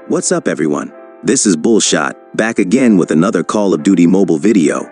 What's up everyone? This is BULLSSYY, back again with another Call of Duty mobile video.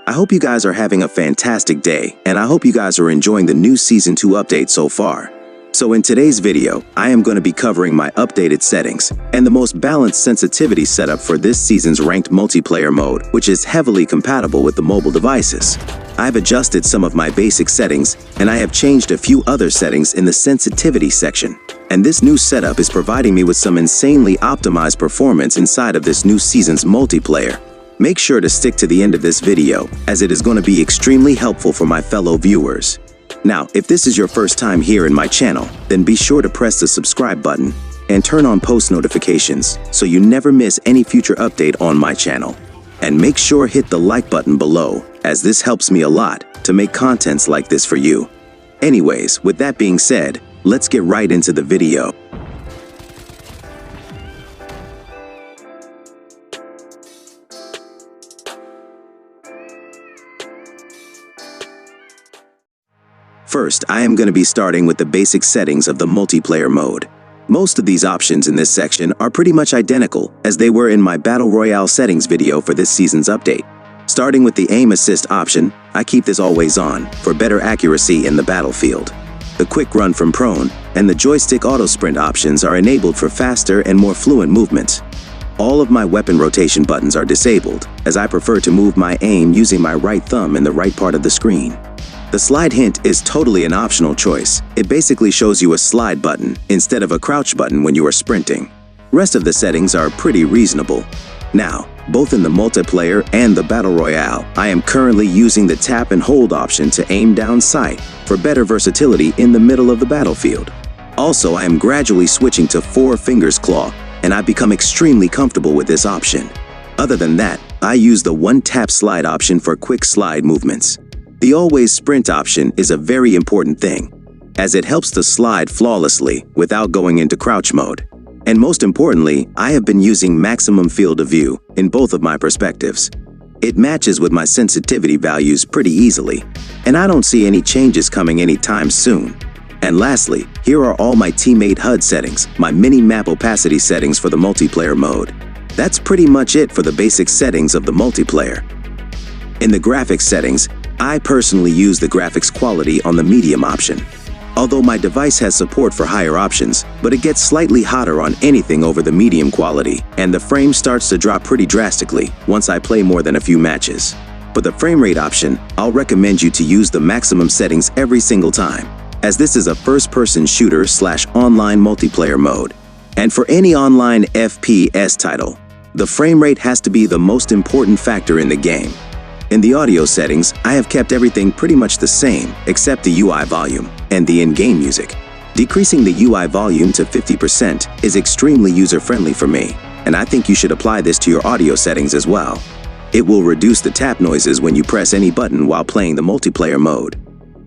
I hope you guys are having a fantastic day, and I hope you guys are enjoying the new Season 2 update so far. So in today's video, I am going to be covering my updated settings and the most balanced sensitivity setup for this season's ranked multiplayer mode, which is heavily compatible with the mobile devices. I've adjusted some of my basic settings, and I have changed a few other settings in the sensitivity section. And this new setup is providing me with some insanely optimized performance inside of this new season's multiplayer. Make sure to stick to the end of this video, as it is going to be extremely helpful for my fellow viewers. Now, if this is your first time here in my channel, then be sure to press the subscribe button and turn on post notifications so you never miss any future update on my channel. And make sure hit the like button below, as this helps me a lot to make contents like this for you. Anyways, with that being said, let's get right into the video. First, I am going to be starting with the basic settings of the multiplayer mode. Most of these options in this section are pretty much identical as they were in my Battle Royale settings video for this season's update. Starting with the aim assist option, I keep this always on for better accuracy in the battlefield. The quick run from prone and the joystick auto sprint options are enabled for faster and more fluent movements. All of my weapon rotation buttons are disabled, as I prefer to move my aim using my right thumb in the right part of the screen. The slide hint is totally an optional choice. It basically shows you a slide button instead of a crouch button when you are sprinting. Rest of the settings are pretty reasonable. Now, both in the multiplayer and the Battle Royale, I am currently using the tap and hold option to aim down sight for better versatility in the middle of the battlefield. Also, I am gradually switching to 4 fingers claw, and I've become extremely comfortable with this option. Other than that, I use the one tap slide option for quick slide movements. The always sprint option is a very important thing, as it helps to slide flawlessly without going into crouch mode. And most importantly, I have been using maximum field of view in both of my perspectives. It matches with my sensitivity values pretty easily, and I don't see any changes coming anytime soon. And lastly, here are all my teammate HUD settings, my mini-map opacity settings for the multiplayer mode. That's pretty much it for the basic settings of the multiplayer. In the graphics settings, I personally use the graphics quality on the medium option. Although my device has support for higher options, but it gets slightly hotter on anything over the medium quality, and the frame starts to drop pretty drastically once I play more than a few matches. For the frame rate option, I'll recommend you to use the maximum settings every single time, as this is a first-person shooter/online multiplayer mode. And for any online FPS title, the frame rate has to be the most important factor in the game. In the audio settings, I have kept everything pretty much the same except the UI volume and the in-game music. Decreasing the UI volume to 50% is extremely user-friendly for me, and I think you should apply this to your audio settings as well. It will reduce the tap noises when you press any button while playing the multiplayer mode.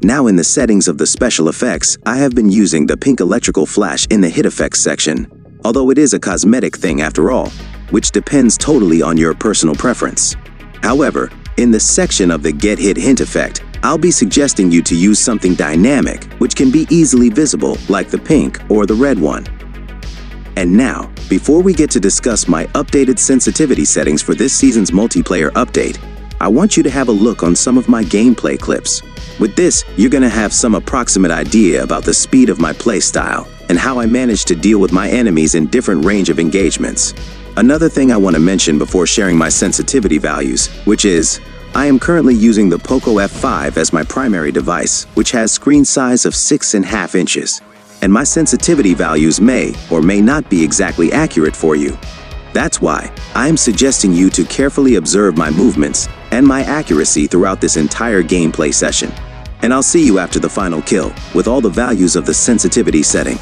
Now in the settings of the special effects, I have been using the pink electrical flash in the hit effects section, although it is a cosmetic thing after all, which depends totally on your personal preference. However, in the section of the Get Hit hint effect, I'll be suggesting you to use something dynamic, which can be easily visible, like the pink or the red one. And now, before we get to discuss my updated sensitivity settings for this season's multiplayer update, I want you to have a look on some of my gameplay clips. With this, you're going to have some approximate idea about the speed of my playstyle and how I manage to deal with my enemies in different range of engagements. Another thing I want to mention before sharing my sensitivity values, which is, I am currently using the Poco F5 as my primary device, which has screen size of 6.5 inches, and my sensitivity values may or may not be exactly accurate for you. That's why I am suggesting you to carefully observe my movements and my accuracy throughout this entire gameplay session. And I'll see you after the final kill with all the values of the sensitivity setting.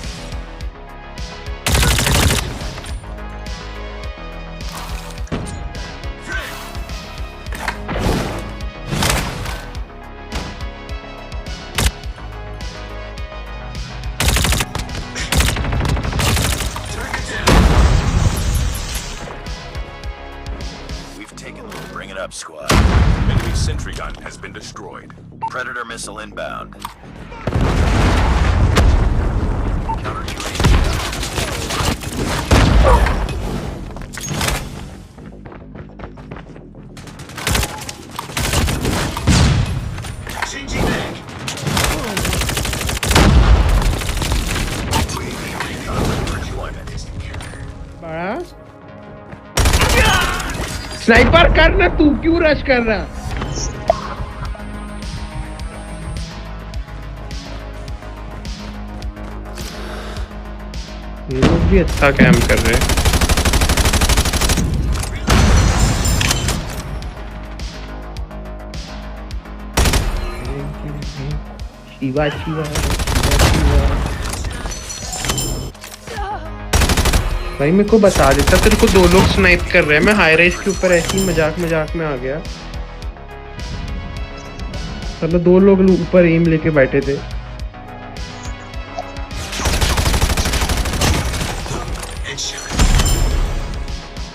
Bring it up, squad. Enemy sentry gun has been destroyed. Predator missile inbound. Counter UAV. बड़ा sniper करना, तू क्यों rush कर रहा? ये लोग भी अच्छा कैम्प कर रहे हैं। शिवा शिवा भाई मेरे को बता देता, तेरे को 2 लोग स्नाइप कर रहे हैं, मैं हाई राइज के ऊपर ऐसे ही मजाक में आ गया। चलो 2 लोग ऊपर एम लेके बैठे थे।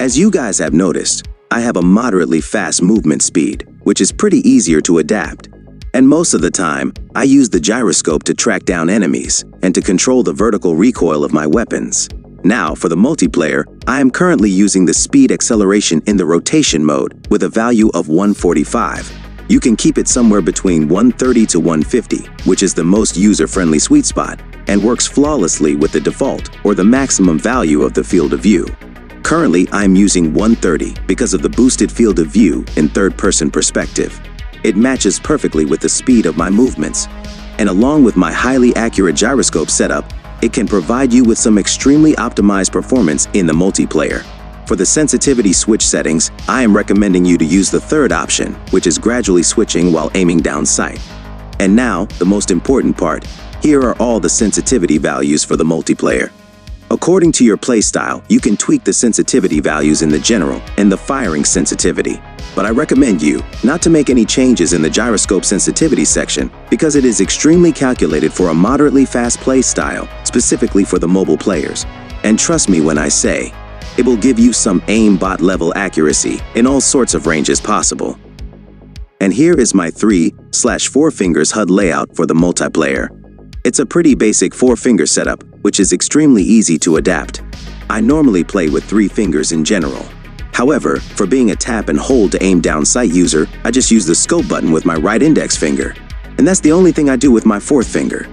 As you guys have noticed, I have a moderately fast movement speed, which is pretty easier to adapt. And most of the time, I use the gyroscope to track down enemies and to control the vertical recoil of my weapons. Now, for the multiplayer, I am currently using the speed acceleration in the rotation mode with a value of 145. You can keep it somewhere between 130 to 150, which is the most user-friendly sweet spot, and works flawlessly with the default or the maximum value of the field of view. Currently, I am using 130 because of the boosted field of view in third-person perspective. It matches perfectly with the speed of my movements. And along with my highly accurate gyroscope setup, it can provide you with some extremely optimized performance in the multiplayer. For the sensitivity switch settings, I am recommending you to use the third option, which is gradually switching while aiming down sight. And now, the most important part. Here are all the sensitivity values for the multiplayer. According to your playstyle, you can tweak the sensitivity values in the general and the firing sensitivity. But I recommend you not to make any changes in the gyroscope sensitivity section because it is extremely calculated for a moderately fast play style, specifically for the mobile players. And trust me when I say, it will give you some aimbot level accuracy in all sorts of ranges possible. And here is my 3/4 fingers HUD layout for the multiplayer. It's a pretty basic 4-finger setup, which is extremely easy to adapt. I normally play with 3 fingers in general. However, for being a tap and hold to aim down sight user, I just use the scope button with my right index finger. And that's the only thing I do with my 4th finger.